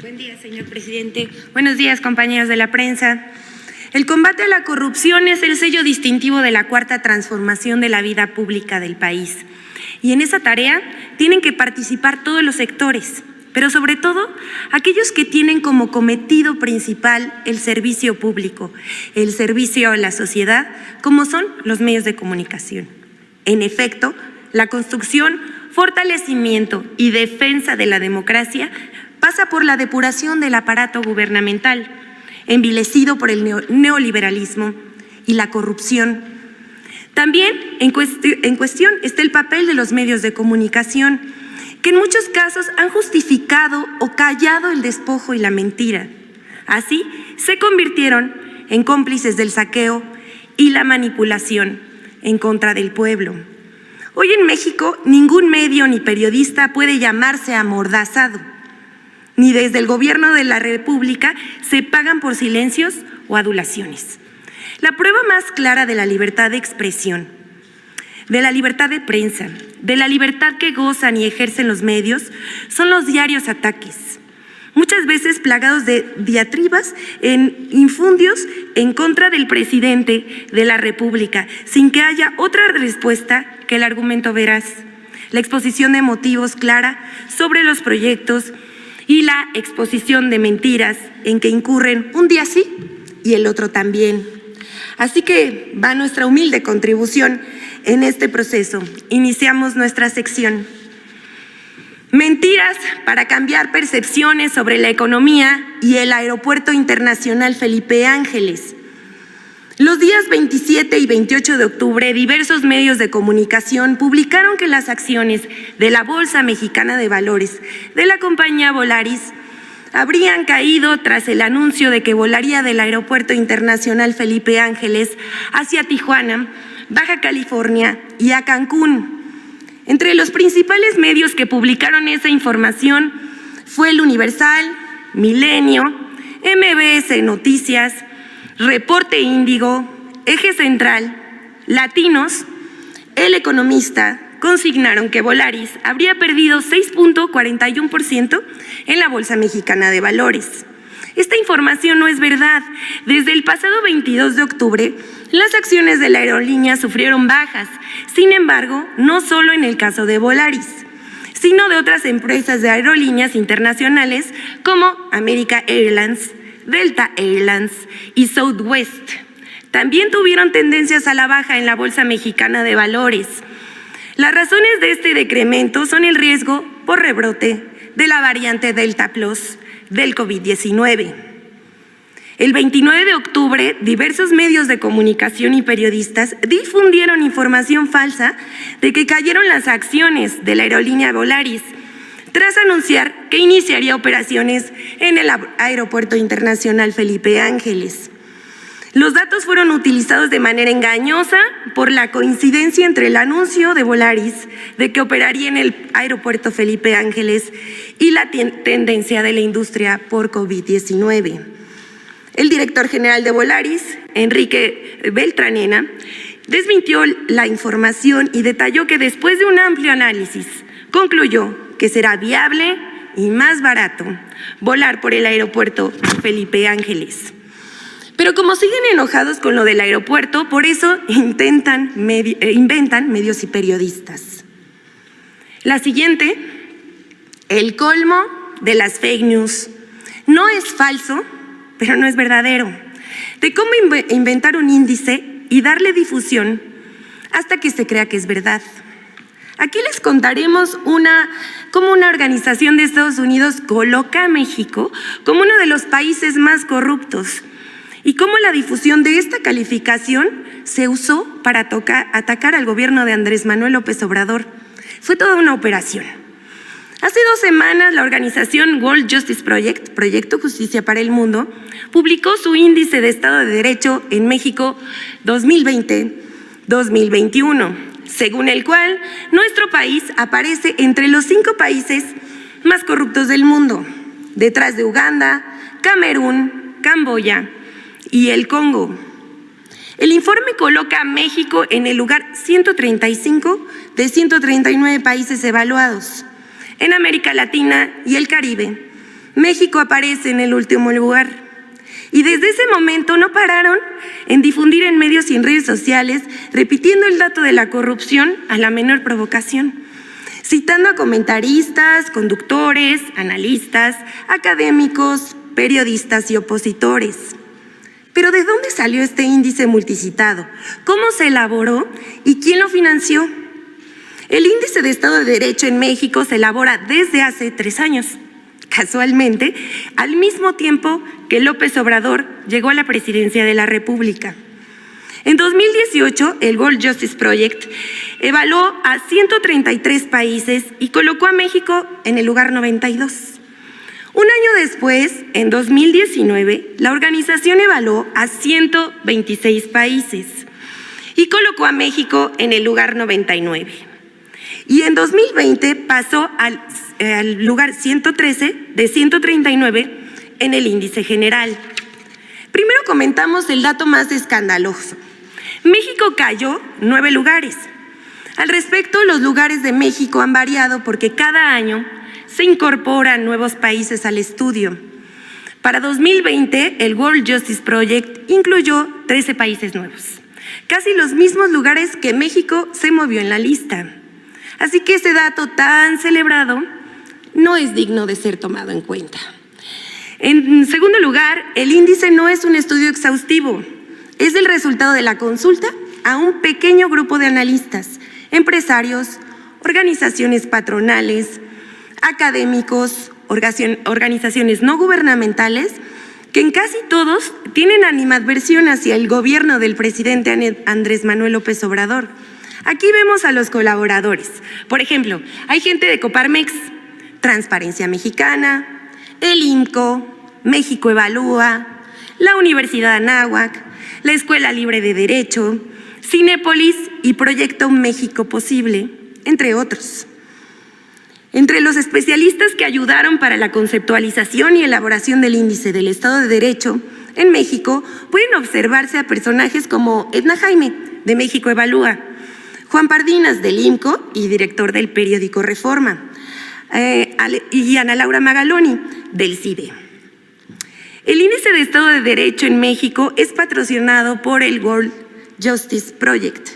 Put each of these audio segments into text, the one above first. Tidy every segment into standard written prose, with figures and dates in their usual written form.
Buen día, señor presidente. Buenos días, compañeros de la prensa. El combate a la corrupción es el sello distintivo de la cuarta transformación de la vida pública del país. Y en esa tarea tienen que participar todos los sectores, pero sobre todo aquellos que tienen como cometido principal el servicio público, el servicio a la sociedad, como son los medios de comunicación. En efecto, la construcción, fortalecimiento y defensa de la democracia pasa por la depuración del aparato gubernamental, envilecido por el neoliberalismo y la corrupción. También en cuestión está el papel de los medios de comunicación, que en muchos casos han justificado o callado el despojo y la mentira. Así se convirtieron en cómplices del saqueo y la manipulación en contra del pueblo. Hoy en México ningún medio ni periodista puede llamarse amordazado, ni desde el gobierno de la República se pagan por silencios o adulaciones. La prueba más clara de la libertad de expresión, de la libertad de prensa, de la libertad que gozan y ejercen los medios, son los diarios ataques, muchas veces plagados de diatribas infundios en contra del presidente de la República, sin que haya otra respuesta que el argumento veraz, la exposición de motivos clara sobre los proyectos y la exposición de mentiras en que incurren un día sí y el otro también. Así que va nuestra humilde contribución en este proceso. Iniciamos nuestra sección. Mentiras para cambiar percepciones sobre la economía y el Aeropuerto Internacional Felipe Ángeles. Los días 27 y 28 de octubre, diversos medios de comunicación publicaron que las acciones de la Bolsa Mexicana de Valores de la compañía Volaris habrían caído tras el anuncio de que volaría del Aeropuerto Internacional Felipe Ángeles hacia Tijuana, Baja California y a Cancún. Entre los principales medios que publicaron esa información fue El Universal, Milenio, MBS Noticias, Reporte Índigo, Eje Central, Latinos, El Economista. Consignaron que Volaris habría perdido 6.41% en la Bolsa Mexicana de Valores. Esta información no es verdad. Desde el pasado 22 de octubre, las acciones de la aerolínea sufrieron bajas. Sin embargo, no solo en el caso de Volaris, sino de otras empresas de aerolíneas internacionales como American Airlines, Delta Airlines y Southwest. También tuvieron tendencias a la baja en la Bolsa Mexicana de Valores. Las razones de este decremento son el riesgo por rebrote de la variante Delta Plus del COVID-19. El 29 de octubre, diversos medios de comunicación y periodistas difundieron información falsa de que cayeron las acciones de la aerolínea Volaris, tras anunciar que iniciaría operaciones en el Aeropuerto Internacional Felipe Ángeles. Los datos fueron utilizados de manera engañosa por la coincidencia entre el anuncio de Volaris de que operaría en el Aeropuerto Felipe Ángeles y la tendencia de la industria por COVID-19. El director general de Volaris, Enrique Beltranena, desmintió la información y detalló que después de un amplio análisis concluyó que será viable y más barato volar por el Aeropuerto Felipe Ángeles. Pero como siguen enojados con lo del aeropuerto, por eso inventan medios y periodistas. La siguiente, el colmo de las fake news. No es falso, pero no es verdadero. De cómo inventar un índice y darle difusión hasta que se crea que es verdad. Aquí les contaremos cómo una organización de Estados Unidos coloca a México como uno de los países más corruptos y cómo la difusión de esta calificación se usó para atacar al gobierno de Andrés Manuel López Obrador. Fue toda una operación. Hace 2 semanas, la organización World Justice Project, Proyecto Justicia para el Mundo, publicó su índice de Estado de Derecho en México 2020-2021, según el cual nuestro país aparece entre los 5 países más corruptos del mundo, detrás de Uganda, Camerún, Camboya y el Congo. El informe coloca a México en el lugar 135 de 139 países evaluados. En América Latina y el Caribe, México aparece en el último lugar. Y desde ese momento no pararon en difundir en medios y en redes sociales, repitiendo el dato de la corrupción a la menor provocación, citando a comentaristas, conductores, analistas, académicos, periodistas y opositores. Pero ¿de dónde salió este índice multicitado? ¿Cómo se elaboró y quién lo financió? El Índice de Estado de Derecho en México se elabora desde hace 3 años. Casualmente, al mismo tiempo que López Obrador llegó a la presidencia de la República. En 2018, el World Justice Project evaluó a 133 países y colocó a México en el lugar 92. Un año después, en 2019, la organización evaluó a 126 países y colocó a México en el lugar 99. Y en 2020 pasó al lugar 113 de 139 en el índice general. Primero comentamos el dato más escandaloso. México cayó 9 lugares. Al respecto, los lugares de México han variado porque cada año se incorporan nuevos países al estudio. Para 2020, el World Justice Project incluyó 13 países nuevos, casi los mismos lugares que México se movió en la lista. Así que ese dato tan celebrado no es digno de ser tomado en cuenta. En segundo lugar, el índice no es un estudio exhaustivo, es el resultado de la consulta a un pequeño grupo de analistas, empresarios, organizaciones patronales, académicos, organizaciones no gubernamentales, que en casi todos tienen animadversión hacia el gobierno del presidente Andrés Manuel López Obrador. Aquí vemos a los colaboradores. Por ejemplo, hay gente de Coparmex, Transparencia Mexicana, el IMCO, México Evalúa, la Universidad Anáhuac, la Escuela Libre de Derecho, Cinépolis y Proyecto México Posible, entre otros. Entre los especialistas que ayudaron para la conceptualización y elaboración del índice del Estado de Derecho en México pueden observarse a personajes como Edna Jaime, de México Evalúa, Juan Pardinas, del IMCO y director del periódico Reforma, y Ana Laura Magaloni, del CIDE. El Índice de Estado de Derecho en México es patrocinado por el World Justice Project,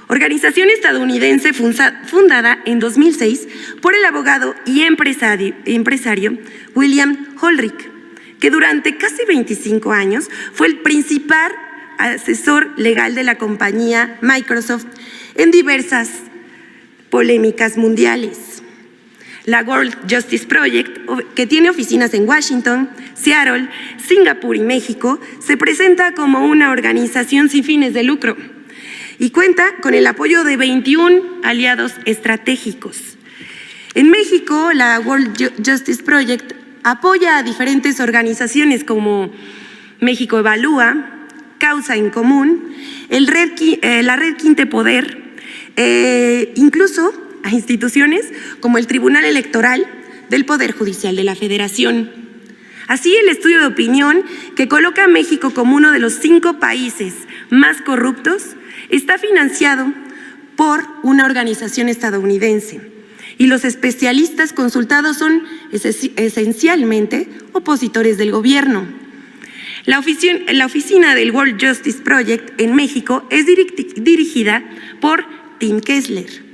organización estadounidense fundada en 2006 por el abogado y empresario William Holrick, que durante casi 25 años fue el principal asesor legal de la compañía Microsoft en diversas polémicas mundiales. La World Justice Project, que tiene oficinas en Washington, Seattle, Singapur y México, se presenta como una organización sin fines de lucro y cuenta con el apoyo de 21 aliados estratégicos. En México, la World Justice Project apoya a diferentes organizaciones como México Evalúa, Causa en Común, la Red Quinte Poder, incluso a instituciones como el Tribunal Electoral del Poder Judicial de la Federación. Así, el estudio de opinión, que coloca a México como uno de los 5 países más corruptos, está financiado por una organización estadounidense y los especialistas consultados son esencialmente opositores del gobierno. La oficina del World Justice Project en México es dirigida por Tim Kessler,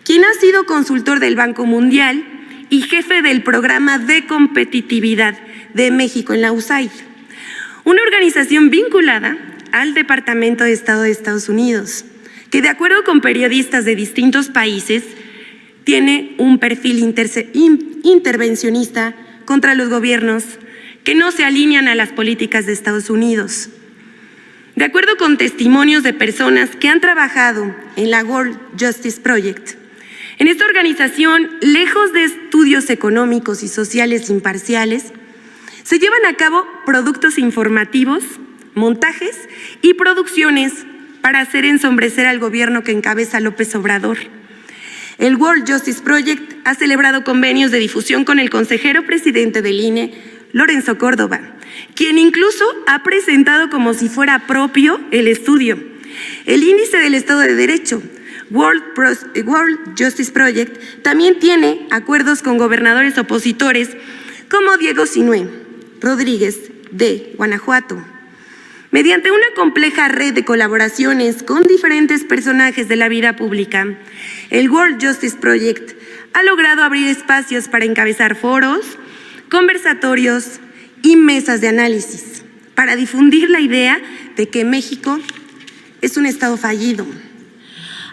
quien ha sido consultor del Banco Mundial y jefe del Programa de Competitividad de México en la USAID, una organización vinculada al Departamento de Estado de Estados Unidos, que de acuerdo con periodistas de distintos países, tiene un perfil intervencionista contra los gobiernos que no se alinean a las políticas de Estados Unidos. De acuerdo con testimonios de personas que han trabajado en la World Justice Project, en esta organización, lejos de estudios económicos y sociales imparciales, se llevan a cabo productos informativos, montajes y producciones para hacer ensombrecer al gobierno que encabeza López Obrador. El World Justice Project ha celebrado convenios de difusión con el consejero presidente del INE, Lorenzo Córdoba, quien incluso ha presentado como si fuera propio el estudio. El Índice del Estado de Derecho, World Justice Project, también tiene acuerdos con gobernadores opositores como Diego Sinué Rodríguez de Guanajuato. Mediante una compleja red de colaboraciones con diferentes personajes de la vida pública, el World Justice Project ha logrado abrir espacios para encabezar foros, conversatorios y mesas de análisis para difundir la idea de que México es un Estado fallido.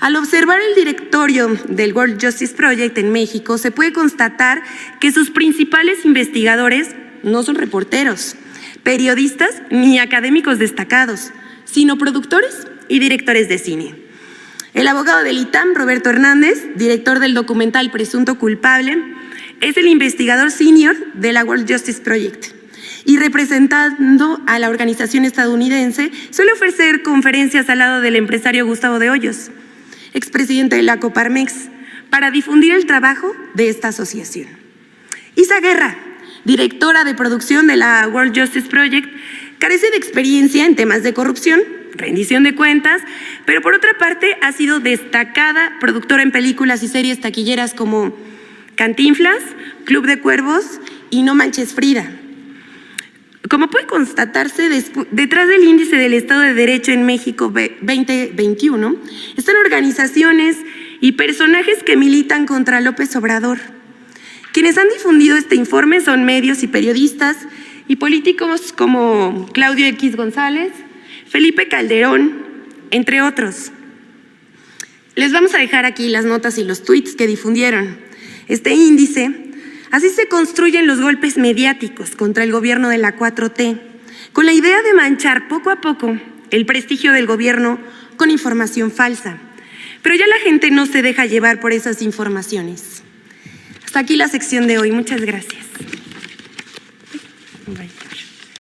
Al observar el directorio del World Justice Project en México, se puede constatar que sus principales investigadores no son reporteros, periodistas ni académicos destacados, sino productores y directores de cine. El abogado del ITAM, Roberto Hernández, director del documental Presunto Culpable, es el investigador senior de la World Justice Project y representando a la organización estadounidense suele ofrecer conferencias al lado del empresario Gustavo de Hoyos, expresidente de la Coparmex, para difundir el trabajo de esta asociación. Isa Guerra, directora de producción de la World Justice Project, carece de experiencia en temas de corrupción, rendición de cuentas, pero por otra parte ha sido destacada productora en películas y series taquilleras como Cantinflas, Club de Cuervos y No Manches Frida. Como puede constatarse, detrás del índice del Estado de Derecho en México 2021 están organizaciones y personajes que militan contra López Obrador. Quienes han difundido este informe son medios y periodistas y políticos como Claudio X González, Felipe Calderón, entre otros. Les vamos a dejar aquí las notas y los tweets que difundieron. Este índice, así se construyen los golpes mediáticos contra el gobierno de la 4T, con la idea de manchar poco a poco el prestigio del gobierno con información falsa. Pero ya la gente no se deja llevar por esas informaciones. Hasta aquí la sección de hoy. Muchas gracias. Bye.